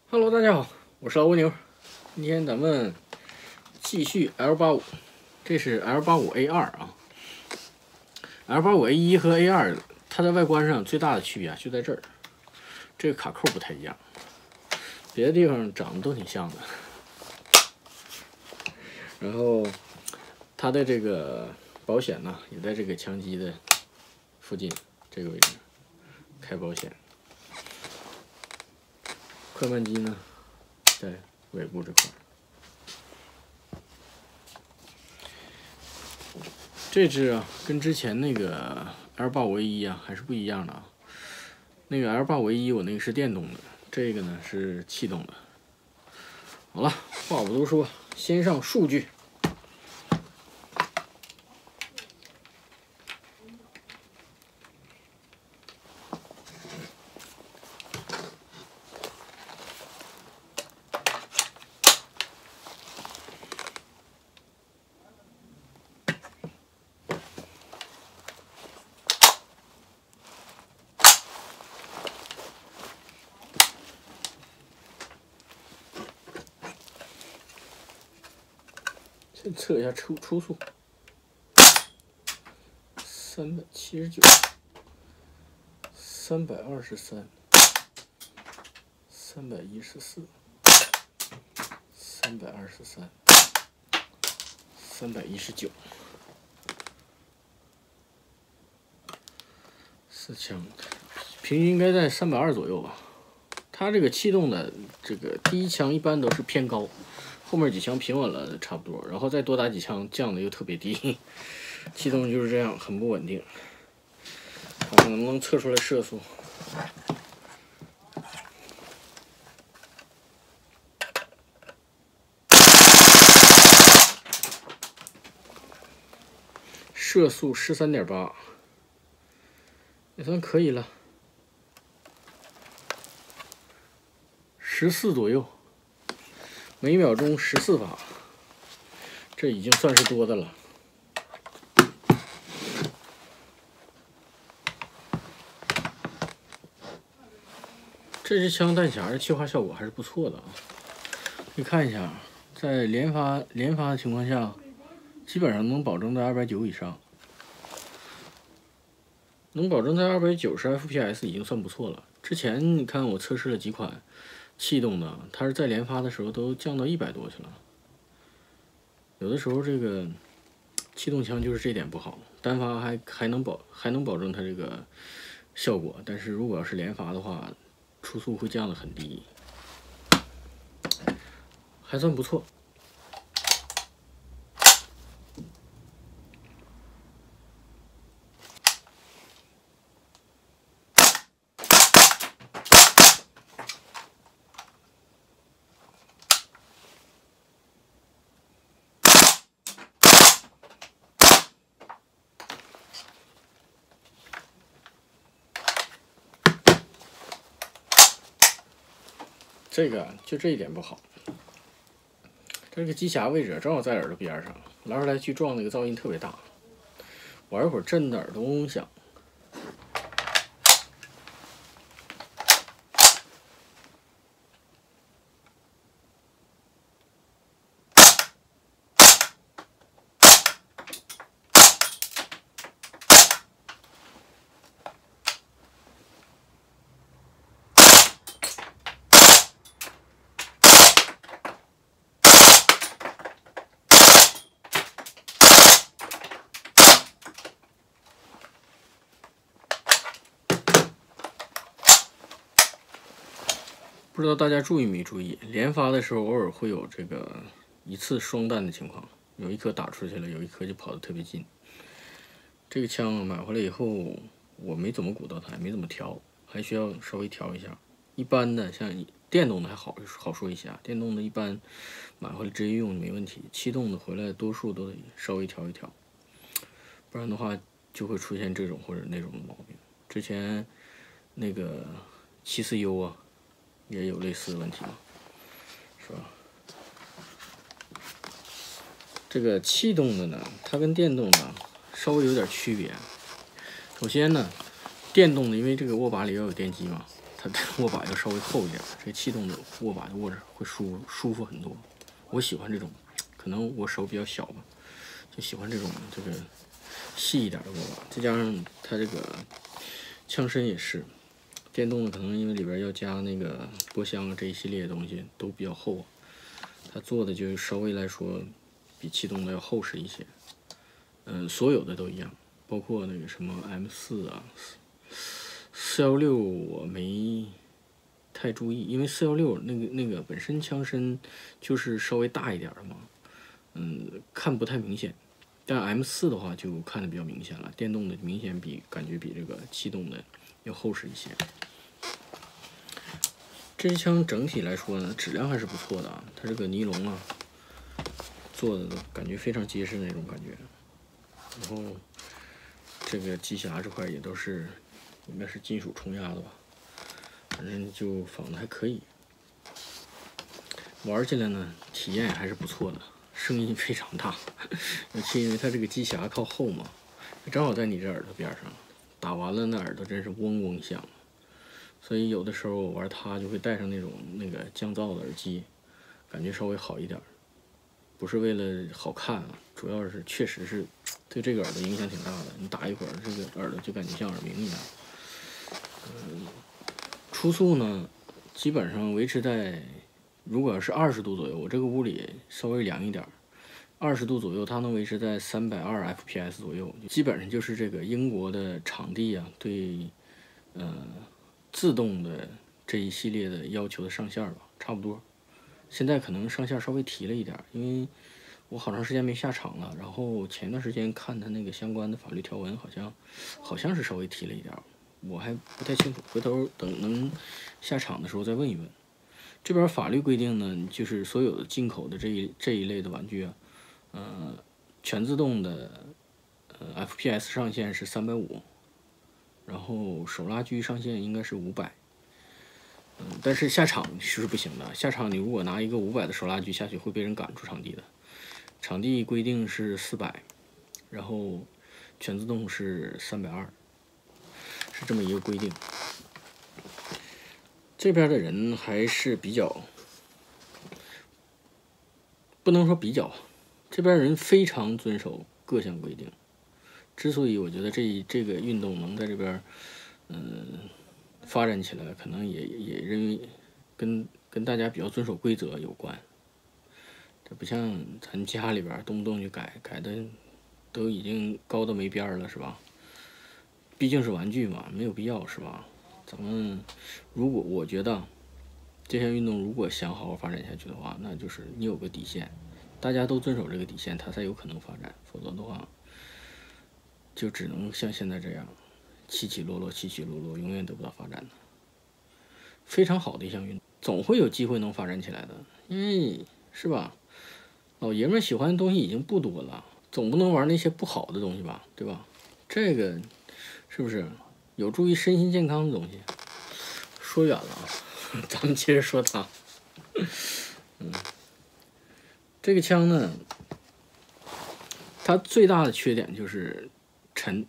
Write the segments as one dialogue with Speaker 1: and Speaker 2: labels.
Speaker 1: Hello，大家好，我是老蜗牛。今天咱们继续 L85，这是 L85A2 啊。L85A1 和 A2，它在外观上最大的区别就在这儿，这个卡扣不太一样，别的地方长得都挺像的。然后它的这个保险呢，也在这个枪机的附近这个位置开保险。快慢机呢，在尾部这块。这只啊，跟之前那个 L85A1啊还是不一样的啊。那个 L85A1我那个是电动的，这个呢是气动的。好了，话不多说，先上数据。先测一下初速，379、323、314、323、319，四枪，平均应该在320左右吧。它这个气动的这个第一枪一般都是偏高，后面几枪平稳了差不多，然后再多打几枪降的又特别低。气动就是这样，很不稳定。看看能不能测出来射速。射速13.8，也算可以了。14左右，每秒钟14发，这已经算是多的了。这支枪弹匣的气化效果还是不错的啊，可以看一下，在连发的情况下，基本上能保证在290以上，能保证在290 FPS 已经算不错了。之前你看我测试了几款气动的，它是在连发的时候都降到100多去了。有的时候这个气动枪就是这点不好，单发还能保证它这个效果，但是如果要是连发的话，初速会降得很低，还算不错。这个就这一点不好，这个机匣位置正好在耳朵边上，来回来去撞那个噪音特别大，玩一会儿震的耳朵嗡嗡响。不知道大家注意没注意，连发的时候偶尔会有这个一次双弹的情况，有一颗打出去了，有一颗就跑得特别近。这个枪买回来以后，我没怎么鼓捣它，也没怎么调，还需要稍微调一下。一般的像电动的还好说一下，电动的一般买回来直接用没问题，气动的回来多数都得稍微调一调，不然的话就会出现这种或者那种的毛病。之前那个74U 啊。也有类似的问题嘛，是吧？这个气动的呢，它跟电动的稍微有点区别。首先呢，电动的，因为这个握把里要有电机嘛，它握把要稍微厚一点，这个气动的握把握着会舒服很多。我喜欢这种，可能我手比较小吧，就喜欢这种这个细一点的握把，再加上它这个枪身也是电动的，可能因为里边要加那个波箱啊这一系列的东西都比较厚，它做的就稍微来说比气动的要厚实一些。所有的都一样，包括那个什么 M4啊。416我没太注意，因为416那个本身枪身就是稍微大一点的嘛，看不太明显。但 M4的话就看得比较明显了，电动的明显感觉比这个气动的要厚实一些。这支枪整体来说呢，质量还是不错的啊，它这个尼龙啊做的感觉非常结实那种感觉，然后这个机匣这块也都是。应该是金属冲压的吧，反正就仿的还可以。玩起来呢，体验还是不错的，声音非常大，尤其因为它这个机匣靠后嘛，正好在你这耳朵边上，打完了那耳朵真是嗡嗡响。所以有的时候我玩它就会戴上那个降噪的耳机，感觉稍微好一点。不是为了好看啊，主要是确实是对这个耳朵影响挺大的。你打一会儿，这个耳朵就感觉像耳鸣一样。初速呢，基本上维持在，如果是20度左右，我这个屋里稍微凉一点，20度左右，它能维持在320 FPS 左右，基本上就是这个英国的场地啊，对，自动的这一系列的要求的上限吧，差不多。现在可能上限稍微提了一点，因为我好长时间没下场了，然后前段时间看它那个相关的法律条文，好像是稍微提了一点。我还不太清楚，回头等能下场的时候再问一问。这边法律规定呢，就是所有的进口的这一类的玩具啊，全自动的FPS 上限是350，然后手拉锯上限应该是500。但是下场是不行的，下场你如果拿一个500的手拉锯下去，会被人赶出场地的。场地规定是400，然后全自动是320。是这么一个规定。这边的人还是比较，不能说比较，这边人非常遵守各项规定。之所以我觉得这个运动能在这边，发展起来，可能也认为跟大家比较遵守规则有关。这不像咱家里边动不动就改的，都已经高的没边了，是吧？毕竟是玩具嘛，没有必要，是吧？咱们我觉得这项运动如果想好好发展下去的话，那就是你有个底线，大家都遵守这个底线，它才有可能发展。否则的话，就只能像现在这样起起落落，起起落落，永远得不到发展的。非常好的一项运动，总会有机会能发展起来的，因为是吧？老爷们喜欢的东西已经不多了，总不能玩那些不好的东西吧，对吧？这个。是不是有助于身心健康的东西？说远了啊，咱们接着说它。这个枪呢，它最大的缺点就是沉，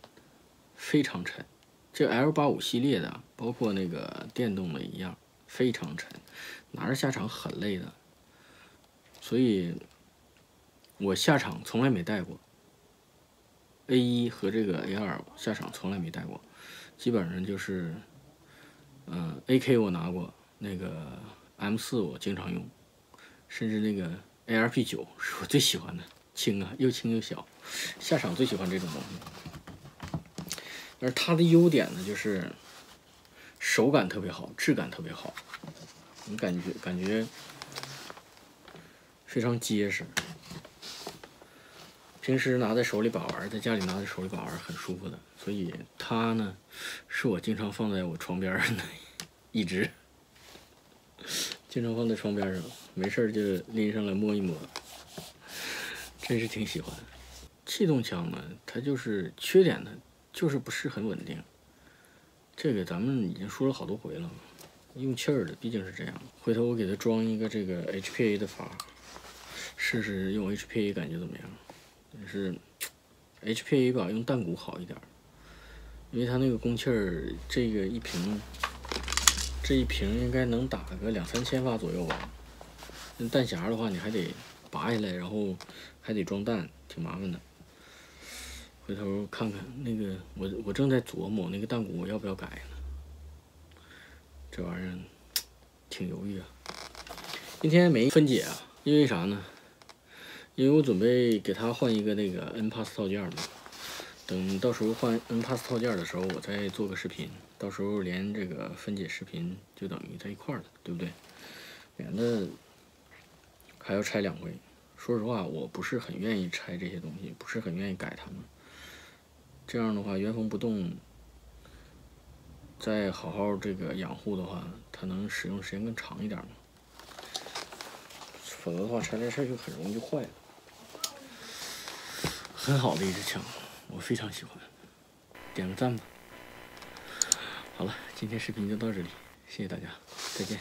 Speaker 1: 非常沉。这 L85系列的，包括那个电动的一样，非常沉，拿着下场很累的。所以，我下场从来没带过。A1和这个 A2下场从来没带过，基本上就是，AK 我拿过，那个 M4我经常用，甚至那个 ARP9是我最喜欢的，轻啊，又轻又小，下场最喜欢这种东西。而它的优点呢，就是手感特别好，质感特别好，你感觉非常结实。平时拿在手里把玩，在家里拿在手里把玩很舒服的，所以它呢，是我经常放在我床边上的一只，经常放在床边上，没事就拎上来摸一摸，真是挺喜欢。气动枪呢，它就是缺点呢，就是不是很稳定。这个咱们已经说了好多回了，用气儿的毕竟是这样。回头我给它装一个这个 HPA 的阀，试试用 HPA 感觉怎么样。但是 HPA 吧，用弹鼓好一点，因为它那个供气儿，这个这一瓶应该能打个2、3千发左右吧。那弹匣的话，你还得拔下来，然后还得装弹，挺麻烦的。回头看看那个，我正在琢磨那个弹鼓我要不要改呢。这玩意儿挺犹豫啊。今天没分解啊，因为啥呢？因为我准备给它换一个那个 NPAS 套件嘛。等到时候换 NPAS 套件的时候，我再做个视频，到时候连这个分解视频就等于在一块儿了，对不对？免得还要拆2回。说实话，我不是很愿意拆这些东西，不是很愿意改它们。这样的话，原封不动，再好好这个养护的话，它能使用时间更长一点嘛。否则的话，拆来拆去很容易就坏了。很好的一支枪，我非常喜欢，点个赞吧。好了，今天视频就到这里，谢谢大家，再见。